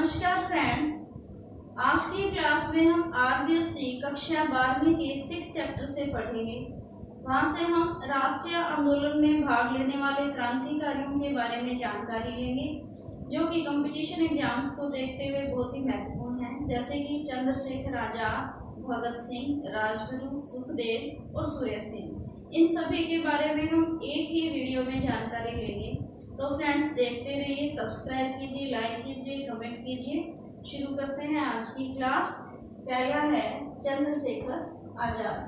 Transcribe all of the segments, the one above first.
नमस्कार फ्रेंड्स। आज की क्लास में हम आरबीएससी कक्षा 12वीं के 6 चैप्टर से पढ़ेंगे। वहां से हम राष्ट्रीय आंदोलन में भाग लेने वाले क्रांतिकारियों के बारे में जानकारी लेंगे, जो कि कंपटीशन एग्जाम्स को देखते हुए बहुत ही महत्वपूर्ण हैं, जैसे कि चंद्रशेखर आजाद, भगत सिंह, राजगुरु, सुखदेव और सूर्य सिंह। इन सभी के बारे में हम एक ही वीडियो में जानकारी लेंगे। तो फ्रेंड्स, देखते रहिए, सब्सक्राइब कीजिए, लाइक कीजिए, कमेंट कीजिए। शुरू करते हैं आज की क्लास। पहला है चंद्रशेखर आजाद।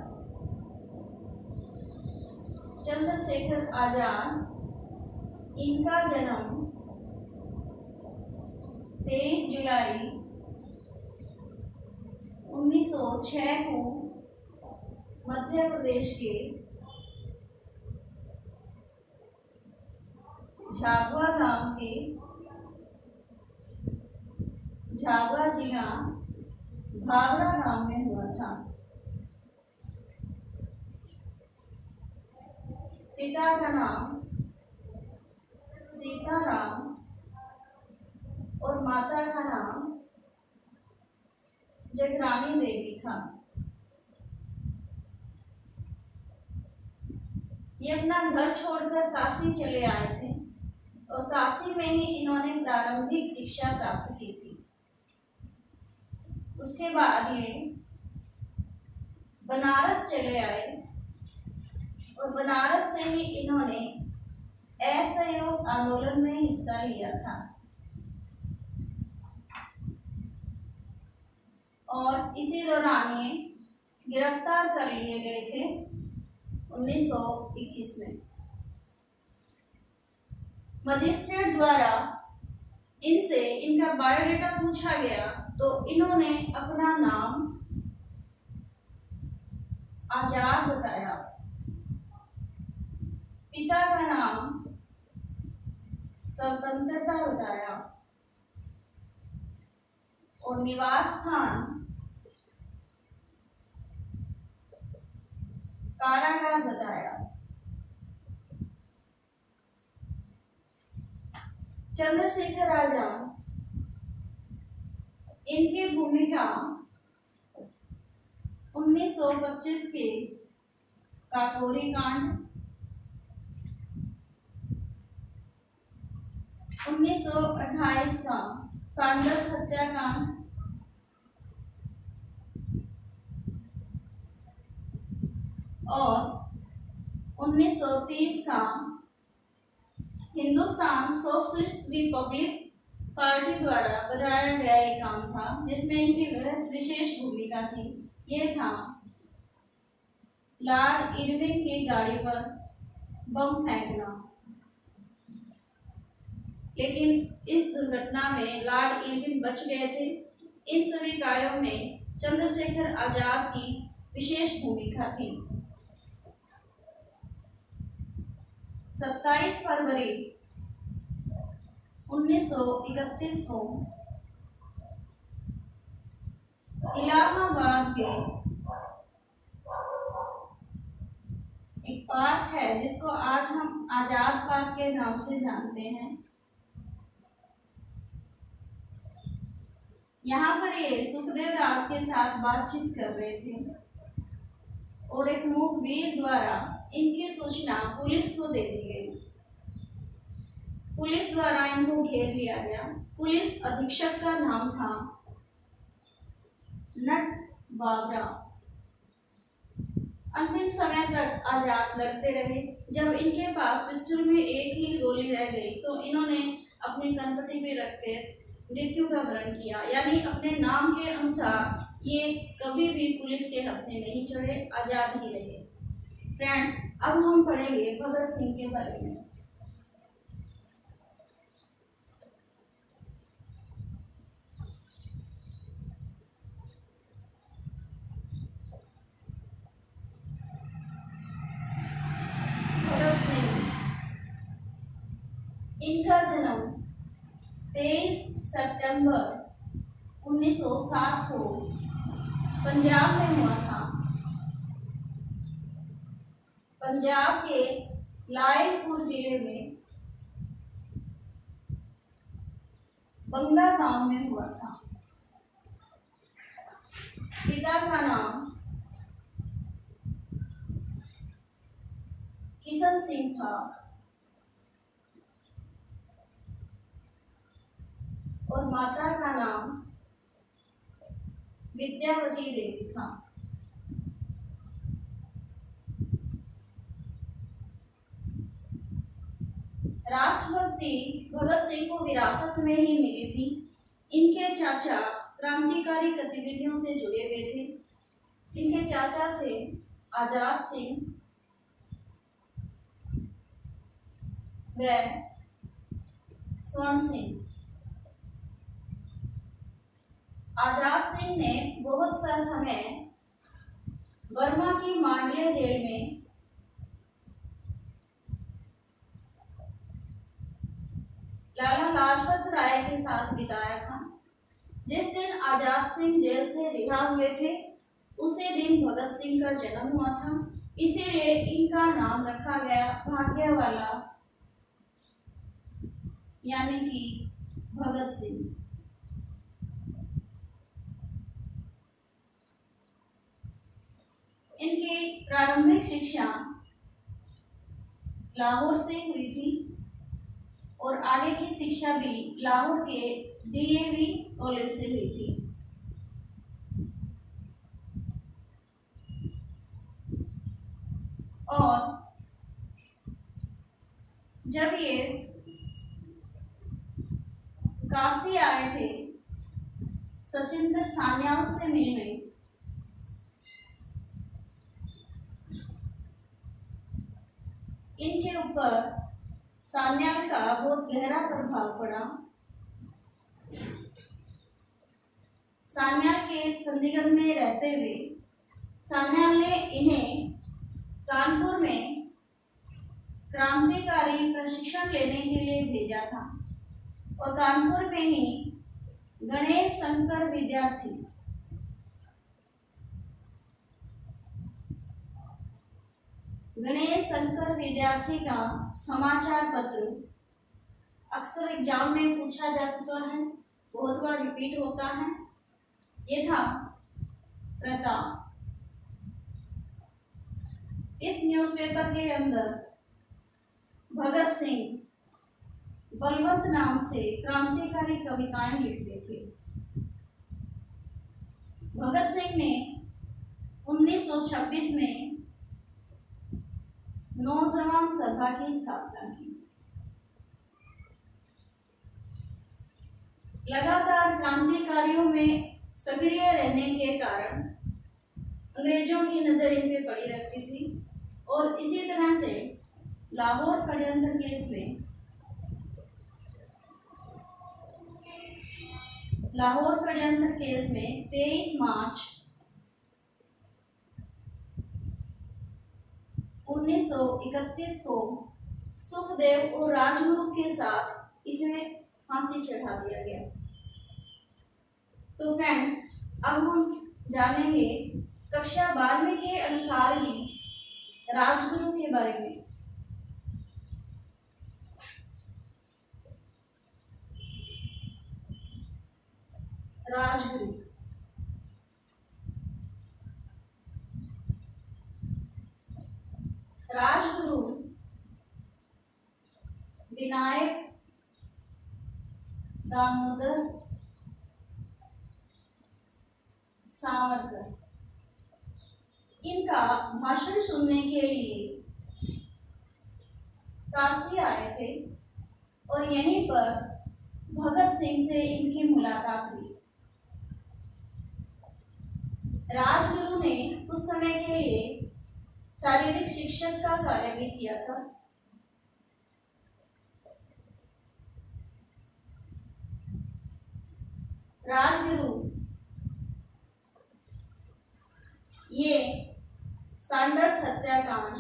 चंद्रशेखर आजाद, इनका जन्म 23 जुलाई 1906 को मध्य प्रदेश के झाबुआ गांव के झाबुआ जिला भागरा गांव में हुआ था। पिता का नाम सीताराम और माता का नाम जगरानी देवी था। ये अपना घर छोड़कर काशी चले आए थे और काशी में ही इन्होंने प्रारंभिक शिक्षा प्राप्त की थी। उसके बाद ये बनारस चले आए और बनारस से ही इन्होंने असहयोग आंदोलन में हिस्सा लिया था और इसी दौरान ये गिरफ्तार कर लिए गए थे 1921 में। मजिस्ट्रेट द्वारा इनसे इनका बायोडेटा पूछा गया तो इन्होंने अपना नाम आजाद बताया, पिता का नाम स्वतंत्रता बताया और निवास स्थान कारागार बताया। चंद्रशेखर आजाद, इनकी भूमिका 1925 के काकोरी कांड, 1928 का सांडर्स हत्याकांड और 1930 का हिंदुस्तान सोशलिस्ट रिपब्लिक पार्टी द्वारा बनाया गया एक काम था, जिसमें इनकी विशेष भूमिका थी। ये था लॉर्ड इरविन की गाड़ी पर बम फेंकना। लेकिन इस दुर्घटना में लॉर्ड इरविन बच गए थे। इन सभी कार्यों में चंद्रशेखर आजाद की विशेष भूमिका थी। 27 फरवरी 1931 को इलाहाबाद के एक पार्क है, जिसको आज हम आजाद पार्क के नाम से जानते हैं। यहाँ पर ये सुखदेव राज के साथ बातचीत कर रहे थे और एक मुखबिर द्वारा इनकी सूचना पुलिस को दे दी गई। पुलिस द्वारा इनको घेर लिया गया। पुलिस अधीक्षक का नाम था नट बाबरा। अंतिम समय तक आजाद लड़ते रहे। जब इनके पास पिस्टल में एक ही गोली रह गई तो इन्होंने अपनी कनपटी पे रखकर मृत्यु का वरण किया। यानी अपने नाम के अनुसार ये कभी भी पुलिस के हत्थे नहीं चढ़े, आजाद ही रहे। फ्रेंड्स, अब हम पढ़ेंगे भगत सिंह के बारे में। भगत सिंह, इनका जन्म 23 सितंबर 1907 को पंजाब में हुआ था। पंजाब के लायलपुर जिले में बंगा गांव में हुआ था। पिता का नाम किशन सिंह था और माता का नाम विद्यावती देवी था। राष्ट्रभक्ति भगत सिंह को विरासत में ही मिली थी। इनके चाचा क्रांतिकारी गतिविधियों से जुड़े हुए थे। इनके चाचा से आजाद सिंह व स्वर्ण सिंह। आजाद सिंह ने बहुत सा समय बर्मा की मांडले जेल में लाला लाजपत राय के साथ बिताया था। जिस दिन आजाद सिंह जेल से रिहा हुए थे उसी दिन भगत सिंह का जन्म हुआ था, इसीलिए इनका नाम रखा गया भाग्य वाला, यानी कि भगत सिंह। इनकी प्रारंभिक शिक्षा लाहौर से हुई थी और आगे की शिक्षा भी लाहौर के डीएवी कॉलेज से हुई थी। और जब ये काशी आए थे सचिंद्र सान्याल से मिलने, इनके ऊपर सान्याल का बहुत गहरा प्रभाव पड़ा। सान्याल के चंडीगढ़ में रहते हुए सान्याल ने इन्हें कानपुर में क्रांतिकारी प्रशिक्षण लेने के लिए भेजा था और कानपुर में ही गणेश शंकर विद्यार्थी का समाचार पत्र अक्सर एग्जाम में पूछा जा चुका है, बहुत बार रिपीट होता है। ये था प्रताप। इस न्यूज़पेपर के अंदर भगत सिंह बलवंत नाम से क्रांतिकारी कविताएं लिखते थे। भगत सिंह ने 1926 में नौजवान सभा की स्थापना की। लगातार क्रांतिकारियों में सक्रिय रहने के कारण अंग्रेजों की नजर इन पे पड़ी रहती थी और इसी तरह से लाहौर षड्यंत्र केस में 23 मार्च 1931 को सुखदेव और राजगुरु के साथ इसे फांसी चढ़ा दिया गया। तो फ्रेंड्स, अब हम जानेंगे कक्षा 12वीं के अनुसार ही राजगुरु के बारे में। राजगुरु विनायक दामोदर सावरकर, इनका भाषण सुनने के लिए काशी आए थे और यहीं पर भगत सिंह से इनकी मुलाकात हुई। राजगुरु ने उस समय के लिए शारीरिक शिक्षक का कार्य भी किया था। राजगुरु ये सैंडर्स हत्याकांड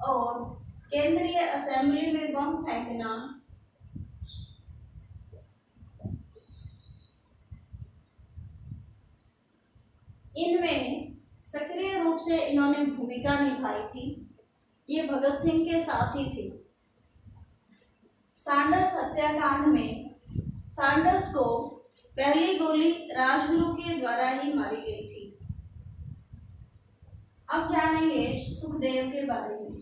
और केंद्रीय असेंबली में बम फेंकना, इनमें सक्रिय रूप से इन्होंने भूमिका निभाई थी। ये भगत सिंह के साथी थे। सैंडर्स हत्याकांड में सैंडर्स को पहली गोली राजगुरु के द्वारा ही मारी गई थी। अब जानेंगे सुखदेव के बारे में।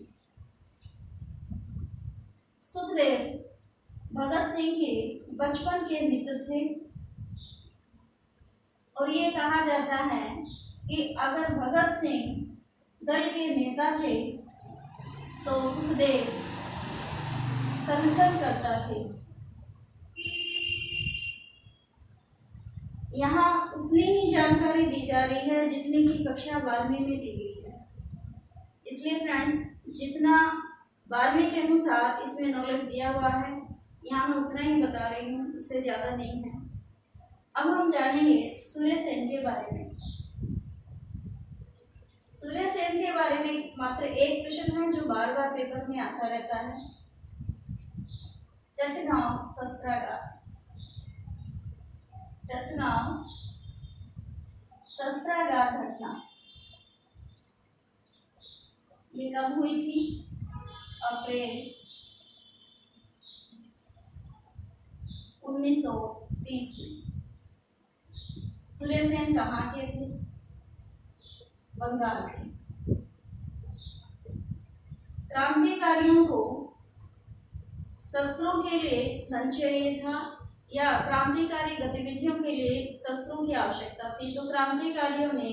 सुखदेव भगत सिंह के बचपन के मित्र थे और ये कहा जाता है कि अगर भगत सिंह दल के नेता थे तो सुखदेव संगठन करता थे। यहाँ उतनी ही जानकारी दी जा रही है जितनी की कक्षा 12वीं में दी गई है, इसलिए फ्रेंड्स जितना 12वीं के अनुसार इसमें नॉलेज दिया हुआ है यहाँ मैं उतना ही बता रही हूँ, इससे ज़्यादा नहीं है। अब हम जानेंगे सूर्यसेन के बारे में। सूर्यसेन के बारे में मात्र एक प्रश्न है जो बार बार पेपर में आता रहता है। चटगांव शस्त्रागार, चटगांव शस्त्रागार घटना ये कब हुई थी? अप्रैल 1930 में। सूर्यसेन कहाँ के थे? बंगाल थे। क्रांतिकारियों को शस्त्रों के लिए धन चाहिए था या क्रांतिकारी गतिविधियों के लिए शस्त्रों की आवश्यकता थी, तो क्रांतिकारियों ने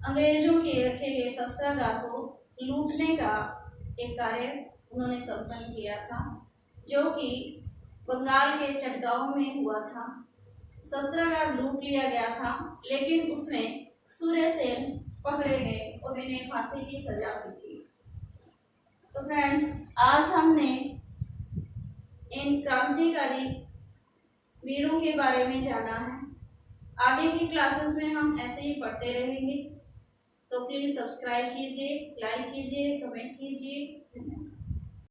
अंग्रेजों के रखे गए शस्त्रागार को लूटने का एक कार्य उन्होंने संपन्न किया था, जो कि बंगाल के चटगांव में हुआ था। शस्त्रागार लूट लिया गया था, लेकिन उसमें सूर्यसेन पकड़े गए और इन्हें फांसी की सजा हुई थी। तो फ्रेंड्स आज हमने इन क्रांतिकारी वीरों के बारे में जाना है। आगे की क्लासेस में हम ऐसे ही पढ़ते रहेंगे, तो प्लीज़ सब्सक्राइब कीजिए, लाइक कीजिए, कमेंट कीजिए। धन्यवाद।